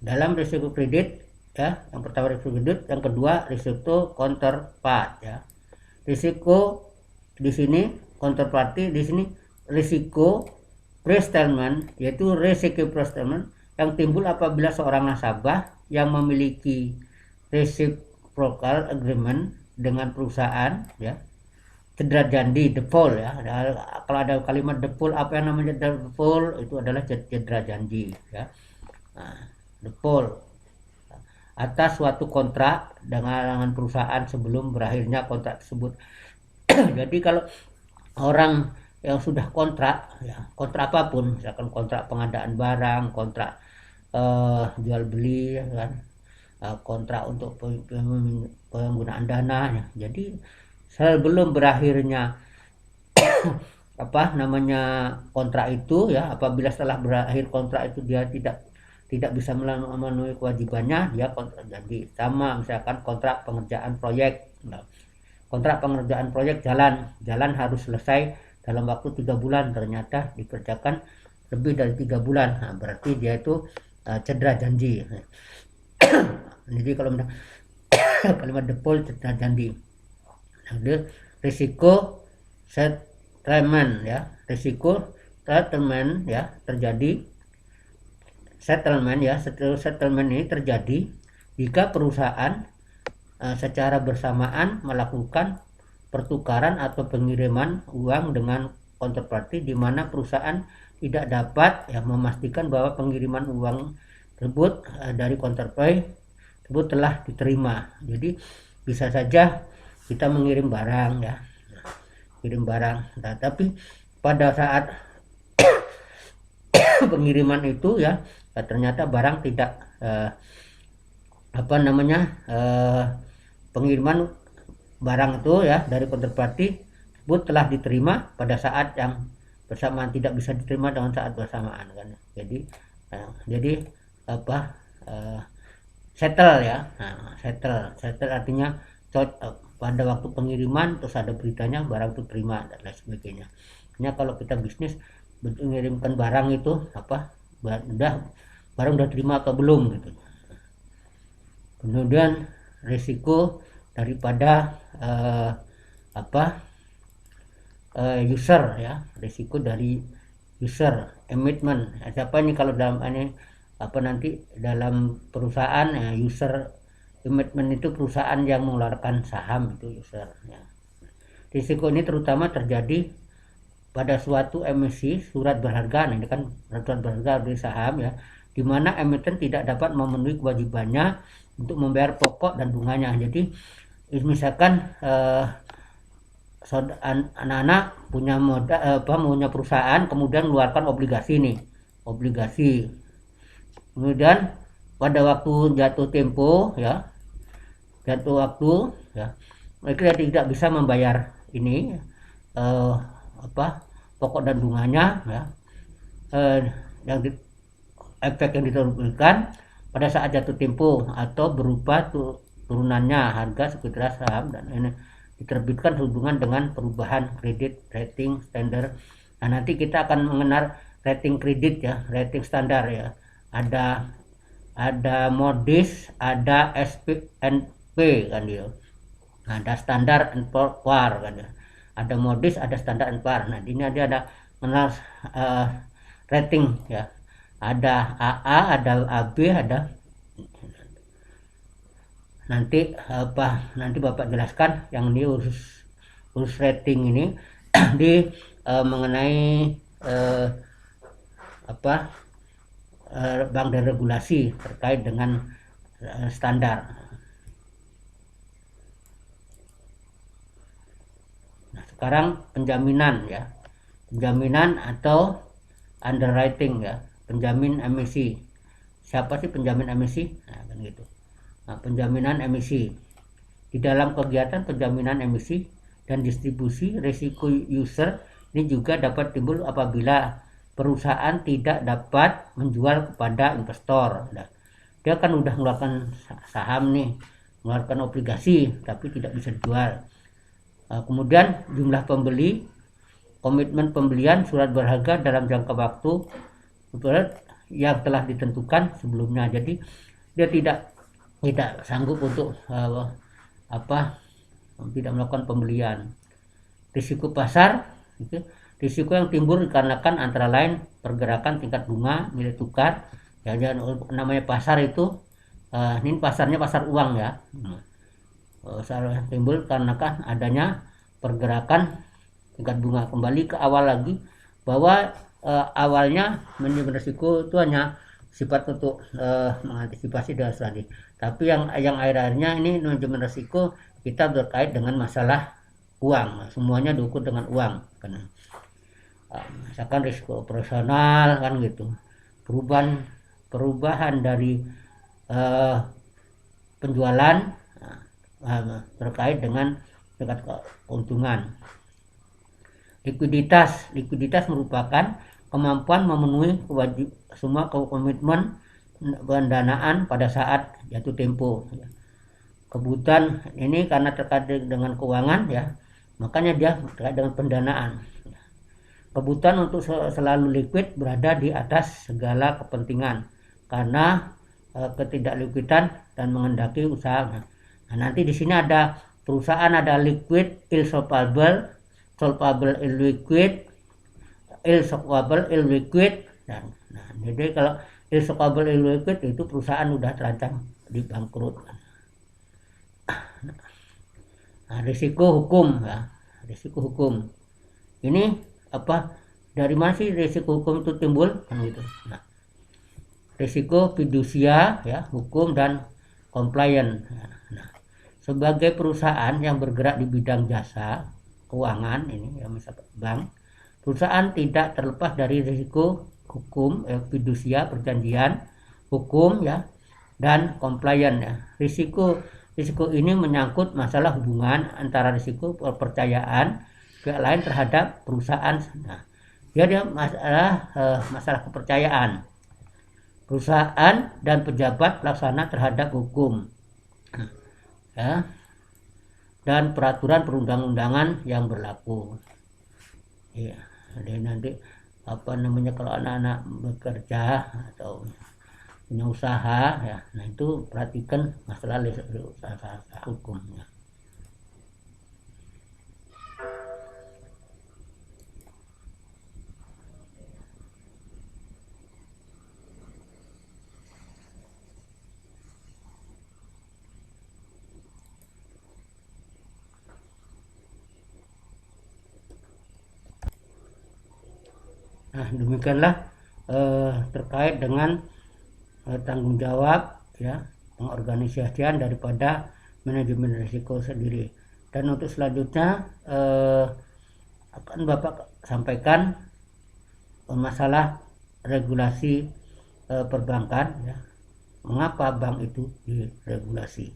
dalam risiko kredit ya, yang pertama risiko kredit, yang kedua risiko counterpart ya. Risiko di sini counterparty, di sini risiko pre-settlement, yaitu risiko pre-settlement yang timbul apabila seorang nasabah yang memiliki reciprocal agreement dengan perusahaan ya cedera janji, default ya. Kalau ada kalimat default, apa yang namanya default itu adalah cedera janji ya. Nah, default atas suatu kontrak dengan perusahaan sebelum berakhirnya kontrak tersebut. Jadi kalau orang yang sudah kontrak ya, kontrak apapun, misalkan kontrak pengadaan barang, kontrak jual beli ya kan, kontrak untuk penggunaan dana ya. Jadi sebelum berakhirnya apa namanya kontrak itu ya, apabila setelah berakhir kontrak itu dia tidak bisa memenuhi kewajibannya, dia kontrak janji. Sama misalkan kontrak pengerjaan proyek. Nah, kontrak pengerjaan proyek jalan harus selesai dalam waktu 3 bulan, ternyata dikerjakan lebih dari 3 bulan. Nah, berarti dia itu cedera janji. Jadi kalau kalimat default cedera janji. Nah, risiko settlement ya, risiko settlement ya terjadi. Settlement ya, settlement ini terjadi jika perusahaan secara bersamaan melakukan pertukaran atau pengiriman uang dengan counterparty, di mana perusahaan tidak dapat ya memastikan bahwa pengiriman uang tersebut dari counterparty tersebut telah diterima. Jadi bisa saja kita mengirim barang ya, kirim barang, nah, tapi pada saat pengiriman itu ya ternyata barang tidak pengiriman barang itu ya dari counterparty tersebut telah diterima pada saat yang bersamaan, tidak bisa diterima dengan saat bersamaan kan. Jadi settle ya. Nah, settle artinya pada waktu pengiriman terus ada beritanya barang itu terima dan lain sebagainya. Hanya kalau kita bisnis mengirimkan barang itu barang udah terima atau belum gitu. Kemudian risiko daripada user ya, risiko dari user emitment. Siapa ini kalau dalam ini nanti dalam perusahaan ya, user emitment itu perusahaan yang mengeluarkan saham, itu user ya. Risiko ini terutama terjadi pada suatu emisi surat berharga. Nah, ini kan surat berharga dari saham ya, di mana emiten tidak dapat memenuhi kewajibannya untuk membayar pokok dan bunganya. Jadi misalkan anak-anak punya punya perusahaan, kemudian mengeluarkan obligasi. Kemudian pada waktu jatuh tempo ya, mereka tidak bisa membayar ini pokok dan bunganya ya, efek yang ditimbulkan pada saat jatuh tempo atau berupa turunannya harga sekunder saham, dan ini diterbitkan hubungan dengan perubahan kredit rating standar. Nah, nanti kita akan mengenal rating kredit ya, rating standar ya. Ada Moody's, ada S&P kan dia. Nah, ada Standard & Poor kan ya. Ada Moody's, ada Standard & Poor. Nah, ini ada mengenal rating ya. Ada AA, ada AB, ada nanti Bapak jelaskan yang ini urus rating ini di mengenai bank dan regulasi terkait dengan standar. Nah, sekarang penjaminan ya, penjaminan atau underwriting ya, penjamin emisi. Siapa sih penjamin emisi? Nah, kan gitu. Nah, penjaminan emisi. Di dalam kegiatan penjaminan emisi dan distribusi risiko user ini juga dapat timbul apabila perusahaan tidak dapat menjual kepada investor. Nah, dia kan udah mengeluarkan saham nih, mengeluarkan obligasi, tapi tidak bisa dijual. Kemudian jumlah pembeli, komitmen pembelian surat berharga dalam jangka waktu yang telah ditentukan sebelumnya. Jadi dia tidak sanggup untuk tidak melakukan pembelian. Risiko pasar, risiko yang timbul dikarenakan antara lain pergerakan tingkat bunga nilai tukar. Ya, namanya pasar itu ini pasarnya pasar uang ya. Pasar timbul karena adanya pergerakan tingkat bunga. Kembali ke awal lagi bahwa awalnya manajemen risiko itu hanya sifat untuk mengantisipasi dan strategi. Tapi yang akhir-akhirnya ini manajemen risiko kita berkait dengan masalah uang. Semuanya diukur dengan uang. Karena misalkan risiko operasional kan gitu. Perubahan dari penjualan terkait dengan tingkat keuntungan. Likuiditas merupakan kemampuan memenuhi semua komitmen pendanaan pada saat jatuh tempo. Kebutuhan ini karena terkait dengan keuangan ya, makanya dia terkait dengan pendanaan. Kebutuhan untuk selalu liquid berada di atas segala kepentingan karena ketidaklikuidan dan mengendaki usaha. Nah, nanti di sini ada perusahaan, ada liquid, solvable, illiquid, solvable, illiquid. Nah, jadi kalau solvable, illiquid itu perusahaan udah terancam dibangkrut. Nah, risiko hukum ya, risiko hukum. Ini dari mana sih risiko hukum itu timbul kan gitu. Nah, risiko fidusia ya, hukum dan compliance. Nah, sebagai perusahaan yang bergerak di bidang jasa keuangan ini ya, misalnya bank, perusahaan tidak terlepas dari risiko hukum, fidusia, perjanjian hukum ya, dan compliance ya. Risiko ini menyangkut masalah hubungan antara risiko kepercayaan pihak lain terhadap perusahaan. Nah, dia masalah kepercayaan perusahaan dan pejabat pelaksana terhadap hukum ya, dan peraturan perundang-undangan yang berlaku. Ya, jadi nanti kalau anak-anak bekerja atau punya usaha ya, nah itu perhatikan masalah usaha hukumnya. Nah, demikianlah terkait dengan tanggung jawab ya, pengorganisasian daripada manajemen risiko sendiri. Dan untuk selanjutnya akan Bapak sampaikan masalah regulasi perbankan ya. Mengapa bank itu diregulasi?